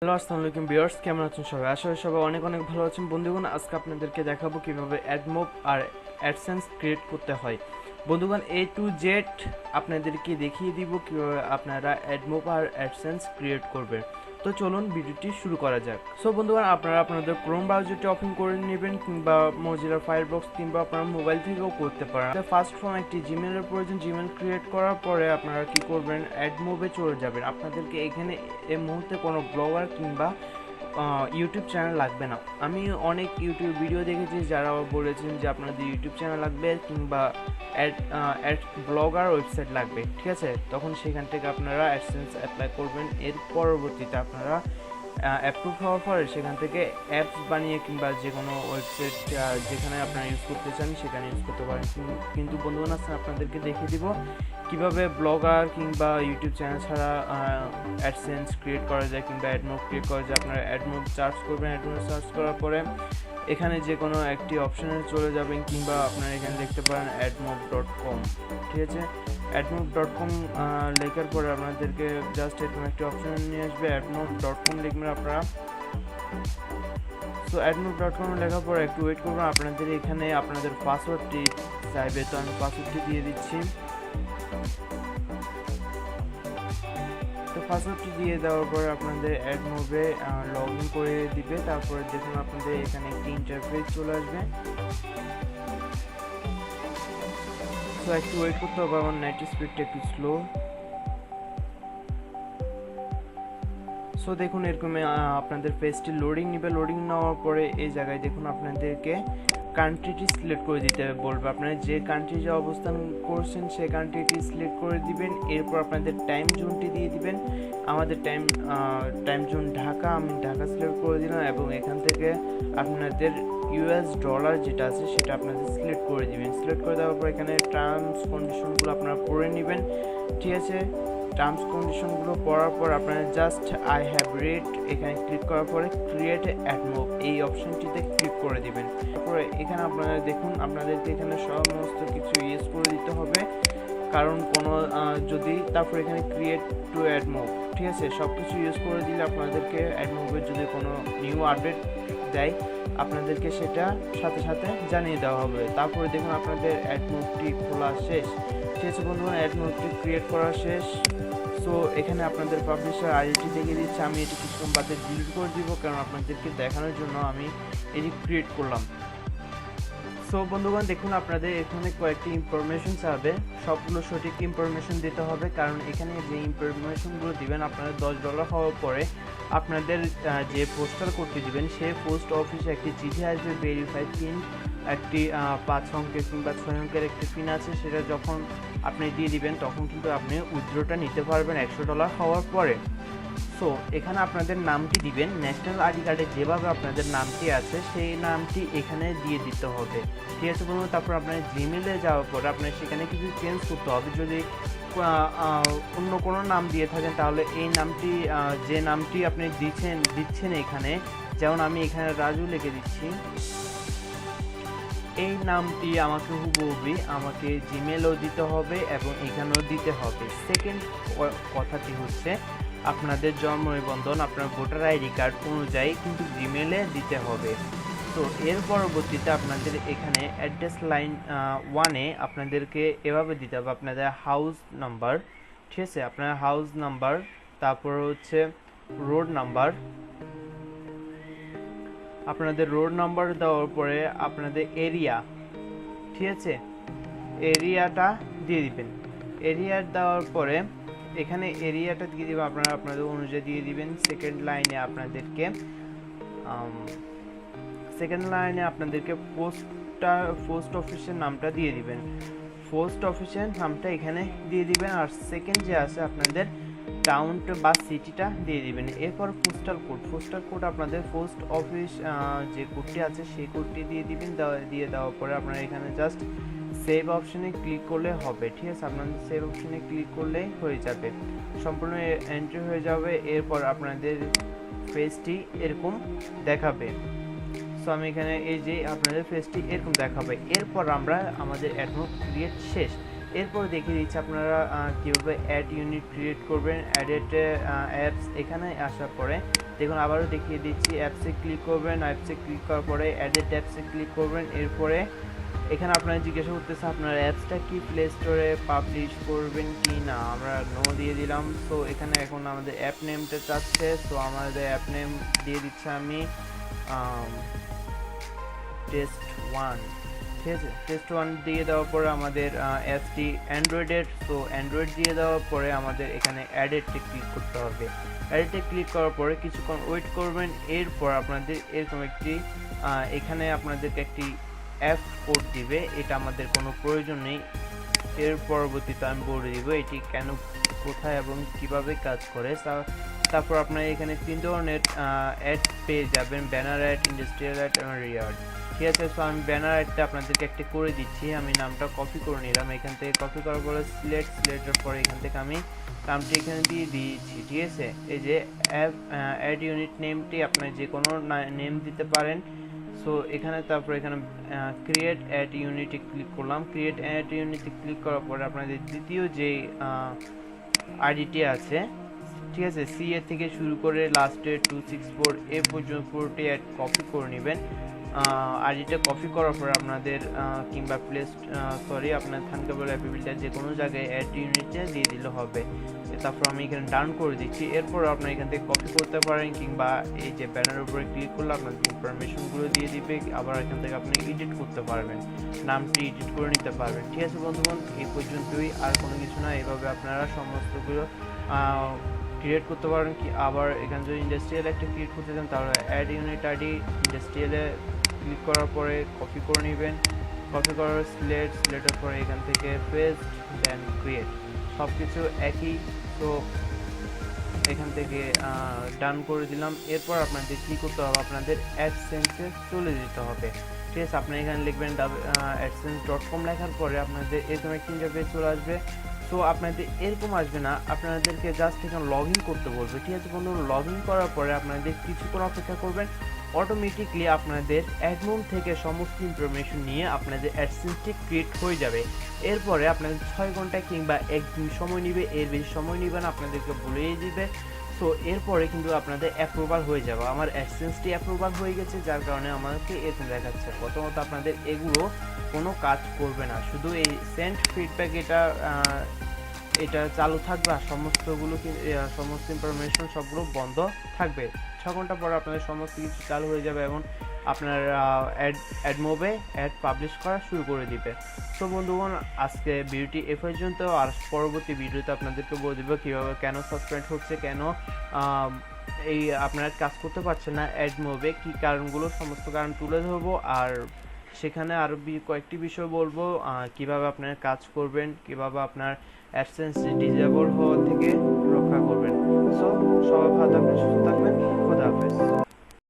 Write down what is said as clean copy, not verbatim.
Hello আসসালামু আলাইকুম viewers, কেমন আছেন সবাই? আশা করি সবাই অনেক অনেক ভালো আছেন। বন্ধুগণ, আজকে আপনাদেরকে দেখাবো কিভাবে অ্যাডমোব আর অ্যাডসেন্স ক্রিয়েট করতে হয়। বন্ধুগণ, A to Z আপনাদেরকে দেখিয়ে দিব কিভাবে আপনারা অ্যাডমোব আর অ্যাডসেন্স ক্রিয়েট করবেন। তো চলুন ভিডিওটি শুরু করা যাক। সো বন্ধুগণ, আপনারা আপনাদের ক্রোম ব্রাউজারটি ওপেন করে নেবেন কিংবা মোজিলা ফায়ারফক্স কিংবা আপনারা মোবাইল থেকেও করতে পারেন। ফার্স্ট ফর্ম একটি জিমেলের প্রয়োজন। জিমেল ক্রিয়েট করার পরে আপনারা কি করবেন, অ্যাডমোবে চলে যাবেন। আপনাদেরকে এখানে এই মুহূর্তে কোনো ব্লগার কিংবা ইউটিউব চ্যানেল লাগবে না। আমি অনেক ইউটিউব ভিডিও দেখেছি যারা বলেছেন যে আপনাদের ইউটিউব চ্যানেল লাগবে কিংবা অ্যাড ব্লগার ওয়েবসাইট লাগবে, ঠিক আছে? তখন সেখান থেকে আপনারা অ্যাডসেন্স অ্যাপ্লাই করবেন। এর পরবর্তীতে আপনারা অ্যাপ্রুভ হওয়ার পরে সেখান থেকে অ্যাপস বানিয়ে কিংবা যে কোনো ওয়েবসাইট যেখানে আপনারা ইউজ করতে চান সেখানে ইউজ করতে পারেন। কিন্তু বন্ধুগণ, আজকে আপনাদেরকে দেখিয়ে দিব কিভাবে ব্লগার কিংবা ইউটিউব চ্যানেল ছাড়া অ্যাডসেন্স ক্রিয়েট করা যায় কিংবা অ্যাডমোব ক্রিয়েট করা যায়। আপনারা অ্যাডমোব সার্চ করবেন। অ্যাডমোব সার্চ করার পরে এখানে যে কোনো একটি অপশানে চলে যাবেন কিংবা আপনারা এখানে দেখতে পারেন admob.com, ঠিক আছে? admob.com লেখার পরে আপনাদেরকে জাস্ট এরকম একটি অপশন নিয়ে আসবে। admob.com লিখবেন আপনারা। সো admob.com লেখার পরে একটু ওয়েট করবেন। আপনাদের এখানে আপনাদের পাসওয়ার্ডটি চাইবে, তো আমি পাসওয়ার্ডটি দিয়ে দিচ্ছি। তো পাসওয়ার্ডটি দিয়ে দেওয়ার পরে আপনাদের অ্যাডমোবে লগ ইন করে দিবে। তারপরে দেখুন আপনাদের এখানে একটি ইন্টারফেস চলে আসবে। তো একটু ওয়েট করতে হবে, আমার নেট স্পিডটা একটু স্লো। সো দেখুন এরকম আপনাদের পেজটি লোডিং নেবে। লোডিং নেওয়ার পরে এই জায়গায় দেখুন আপনাদেরকে কান্ট্রিটি সিলেক্ট করে দিতে বলবে। আপনারা যে কান্ট্রিতে অবস্থান করছেন সেই কান্ট্রিটি সিলেক্ট করে দিবেন। এরপর আপনাদের টাইম জোনটি দিয়ে দিবেন। আমাদের টাইম জোন ঢাকা, আমি ঢাকা সিলেক্ট করে দিলাম এবং এখান থেকে আপনাদের US ডলার যেটা আছে সেটা আপনাদের সিলেক্ট করে দিবেন। সিলেক্ট করে দেওয়ার পর এখানে টার্মস কন্ডিশনগুলো আপনারা পড়ে নেবেন, ঠিক আছে? টার্মস কন্ডিশনগুলো পড়ার পর আপনারা জাস্ট আই হ্যাভ রেড এখানে ক্লিক করার পরে ক্রিয়েট অ্যাডমোব এই অপশনটিতে ক্লিক করে দিবেন। তারপরে এখানে আপনারা দেখুন আপনাদেরকে এখানে সমস্ত কিছু ইউজ করে দিতে হবে, কারণ কোনো যদি তারপর এখানে ক্রিয়েট টু অ্যাডমোব, ঠিক আছে? সব কিছু ইউজ করে দিলে আপনাদেরকে অ্যাডমোবের যদি কোনো নিউ আপডেট দেয় আপনাদেরকে সেটা সাথে সাথে জানিয়ে দেওয়া হবে। তারপরে দেখুন আপনাদের অ্যাডমোবটি খোলা শেষ, ঠিক আছে বন্ধুগণ? অ্যাডমোবটি ক্রিয়েট করা শেষ। সো এখানে আপনাদের পাবলিশার আইডি দেখিয়ে দিচ্ছে। আমি এটি কিছুক্ষণ বাদে ডিলিট করে দিব, কারণ আপনাদেরকে দেখানোর জন্য আমি এটি ক্রিয়েট করলাম। সো বন্ধুগণ, দেখুন আপনাদের এখানে কয়েকটি ইনফরমেশন চাবে, সবগুলো সঠিক ইনফরমেশন দিতে হবে, কারণ এখানে যে ইনফরমেশনগুলো দিবেন আপনাদের $10 হওয়ার পরে আপনাদের যে পোস্টাল কোডটি দিবেন সেই পোস্ট অফিসে একটি চিঠি আসবে, ভেরিফাইড পিন একটি 5 অঙ্কের কিংবা 6 অঙ্কের একটি পিন আছে, সেটা যখন আপনি দিয়ে দিবেন তখন কিন্তু আপনি উইথড্রটা নিতে পারবেন $100 হওয়ার পরে। সো এখানে আপনাদের নামটি দিবেন, ন্যাশনাল আইডি কার্ডে যেভাবে আপনাদের নামটি আছে সেই নামটি এখানে দিয়ে দিতে হবে, ঠিক আছে বন্ধু? তারপর আপনার জিমেলে যাওয়ার পর আপনার সেখানে কিছু চেঞ্জ করতে হবে। যদি অন্য কোনো নাম দিয়ে থাকেন তাহলে এই নামটি যে নামটি আপনি দিচ্ছেন এখানে, যেমন আমি এখানে রাজু লিখে দিচ্ছি, এই নামটি আমাকে হুবহুবই আমাকে জিমেলও দিতে হবে এবং এখানেও দিতে হবে। সেকেন্ড কথাটি হচ্ছে আপনাদের জন্ম নিবন্ধন আপনার ভোটার আইডি কার্ড অনুযায়ী কিন্তু জিমেলে দিতে হবে। তো এর পরবর্তীতে আপনাদের এখানে অ্যাড্রেস লাইন 1-এ আপনাদেরকে এভাবে দিতে হবে আপনাদের হাউস নাম্বার, ঠিক আছে? আপনার হাউস নাম্বার, তারপর হচ্ছে রোড নাম্বার, আপনাদের রোড নাম্বার দেওয়ার পরে আপনাদের এরিয়া, ঠিক আছে? এরিয়াটা দিয়ে দিবেন। এরিয়া দেওয়ার পরে এখানে এরিয়াটা দিয়ে দিবেন আপনারা আপনাদের অনুযায়ী দিয়ে দিবেন। সেকেন্ড লাইনে আপনাদেরকে পোস্ট অফিসের নামটা দিয়ে দিবেন। পোস্ট অফিসের নামটা এখানে দিয়ে দিবেন। আর সেকেন্ড যে আছে আপনাদের টাউনটা বা সিটিটা দিয়ে দিবেন। এরপর পোস্টাল কোড আপনাদের পোস্ট অফিস যে কোডটি আছে সেই কোডটি দিয়ে দিবেন। দিয়ে দেওয়ার পরে আপনারা এখানে জাস্ট সেভ অপশনে ক্লিক করলে হবে, ঠিক আছে? আপনাদের সেভ অপশনে ক্লিক করলেই হয়ে যাবে, সম্পূর্ণ এন্ট্রি হয়ে যাবে। এরপর আপনাদের পেজটি এরকম দেখাবে। সো আমি এখানে এই যে আপনাদের পেজটি এরকম দেখাবে। এরপর আমরা আমাদের অ্যাডমোব ক্রিয়েট শেষ। এরপর দেখিয়ে দিচ্ছি আপনারা কীভাবে অ্যাড ইউনিট ক্রিয়েট করবেন। অ্যাডেড অ্যাপস এখানে আসার পরে দেখুন আবারও দেখিয়ে দিচ্ছি, অ্যাপসে ক্লিক করবেন, অ্যাপসে ক্লিক করার পরে অ্যাডেড ট্যাবসে ক্লিক করবেন। এরপরে এখানে আপনারা জিজ্ঞাসা করতেছে আপনার অ্যাপসটা কি প্লে স্টোরে পাবলিশ করবেন কি না, আমরা নো দিয়ে দিলাম। সো এখানে এখন আমাদের অ্যাপ নেমটা চাচ্ছে, সো আমাদের অ্যাপ নেম দিয়ে দিচ্ছে আমি টেস্ট ওয়ান। ঠিক আছে, টেস্ট ওয়ান দিয়ে দেওয়ার পরে আমাদের অ্যাপসটি অ্যান্ড্রয়েডের, সো অ্যান্ড্রয়েড দিয়ে দেওয়ার পরে আমাদের এখানে অ্যাডেডে ক্লিক করতে হবে। অ্যাডেডে ক্লিক করার পরে কিছুক্ষণ ওয়েট করবেন। এরপর আপনাদের এরকম একটি এখানে আপনাদেরকে একটি অ্যাপ কোড দিবে, এটা আমাদের কোনো প্রয়োজন নেই, এর পরবর্তীতে আমি বলে দিব এটি কেন, কোথায় এবং কিভাবে কাজ করে। তারপর আপনারা এখানে 3 ধরনের অ্যাড পেয়ে যাবেন, ব্যানার অ্যাড, ইন্ডাস্ট্রিয়াল অ্যাড এবং রিয়ার্ড। ঠিক আছে, সো আমি ব্যানার অ্যাডটা আপনাদেরকে একটা করে দিচ্ছি, আমি নামটা কপি করে নিলাম, এখান থেকে কপি করার পরে সিলেক্টের পরে এখান থেকে আমি নামটি এখানে দিয়ে দিয়েছি। ঠিক আছে, এই যে অ্যাড ইউনিট নেমটি আপনার যে কোনো নেম দিতে পারেন। সো এখানে তারপর এখানে ক্রিয়েট অ্যাড ইউনিটে ক্লিক করলাম। ক্রিয়েট অ্যাড ইউনিটে ক্লিক করার পরে আপনাদের দ্বিতীয় যে আইডিটি আছে, ঠিক আছে, সি এ থেকে শুরু করে লাস্টে 264 এ পর্যন্ত পুরোটি অ্যাড কপি করে নেবেন। আইডিটা কপি করার পর আপনাদের কিংবা আপনার থানকেবল অ্যাপ বিল্ডার যে কোনো জায়গায় অ্যাড ইউনিটে দিয়ে দিলে হবে। তারপর আমি এখানে ডান করে দিচ্ছি। এরপর আপনার এখান থেকে কপি করতে পারেন কিংবা এই যে ব্যানারের উপরে ক্লিক করলে আপনাদের ইনফরমেশনগুলো দিয়ে দিবে, আবার এখান থেকে আপনি এডিট করতে পারবেন, নামটি এডিট করে নিতে পারবেন। ঠিক আছে বন্ধুগণ, এই পর্যন্তই, আর কোনো কিছু না। এভাবে আপনারা সমস্তগুলো ক্রিয়েট করতে পারেন। কি আবার এখানে যদি ইন্ডাস্ট্রিয়াল একটা ক্রিয়েট করতে চান তাহলে অ্যাড ইউনিট আইডি ইন্ডাস্ট্রিয়ালে ক্লিক করার পরে কপি করে নেবেন, কপি করার সিলেক্টের পরে এখান থেকে পেস্ট দেন ক্রিয়েট, সব কিছু একই। তো এখান থেকে ডান করে দিলাম। এরপর আপনাদের কী করতে হবে, আপনাদের অ্যাডসেন্সে চলে যেতে হবে। ঠিক আছে, আপনি এখানে লিখবেন adsense.com, লেখার পরে আপনাদের এরকম একটি ইন্টারফেস চলে আসবে। সো আপনাদের এরকম আসবে না, আপনাদেরকে জাস্ট এখানে লগ ইন করতে বলবে। ঠিক আছে বন্ধু, লগ ইন করার পরে আপনাদের কিছুক্ষণ অপেক্ষা করবেন, অটোমেটিকলি আপনাদের অ্যাডমোব থেকে সমস্ত ইনফরমেশন নিয়ে আপনাদের অ্যাডসেন্সটি ক্রিয়েট হয়ে যাবে। এরপরে আপনাদের 6 ঘন্টা কিংবা একদিন সময় নেবে, এর বেশি সময় নেবে না, আপনাদেরকে বলেই দিবে। সো এরপরে কিন্তু আপনাদের অ্যাপ্রুভাল হয়ে যাবে। আমার অ্যাডসেন্সটি অ্যাপ্রুভাল হয়ে গেছে, যার কারণে আমাকে এরকম দেখাচ্ছে। প্রথমত আপনাদের এগুলো কোনো কাজ করবে না, শুধু এই সেন্ড ফিডব্যাক এটা চালু থাকবে, আর সমস্ত ইনফরমেশন সবগুলো বন্ধ থাকবে। 6 ঘন্টা পরে আপনাদের সমস্ত কিছু চালু হয়ে যাবে এবং আপনার অ্যাডমোবে অ্যাড পাবলিশ করা শুরু করে দিবে। তো বন্ধুগণ, আজকে ভিডিওটি এ পর্যন্ত, আর পরবর্তী ভিডিওতে আপনাদেরকে বলে দেবো কীভাবে কেন সাসপেন্ড হচ্ছে, কেন এই আপনারা কাজ করতে পারছেন না অ্যাডমোবে, কী কারণগুলো, সমস্ত কারণ তুলে ধরবো। আর সেখানে আরও কয়েকটি বিষয় বলবো, কিভাবে আপনারা কাজ করবেন, কিভাবে আপনার অ্যাডসেন্স ডিসেবল হওয়া থেকে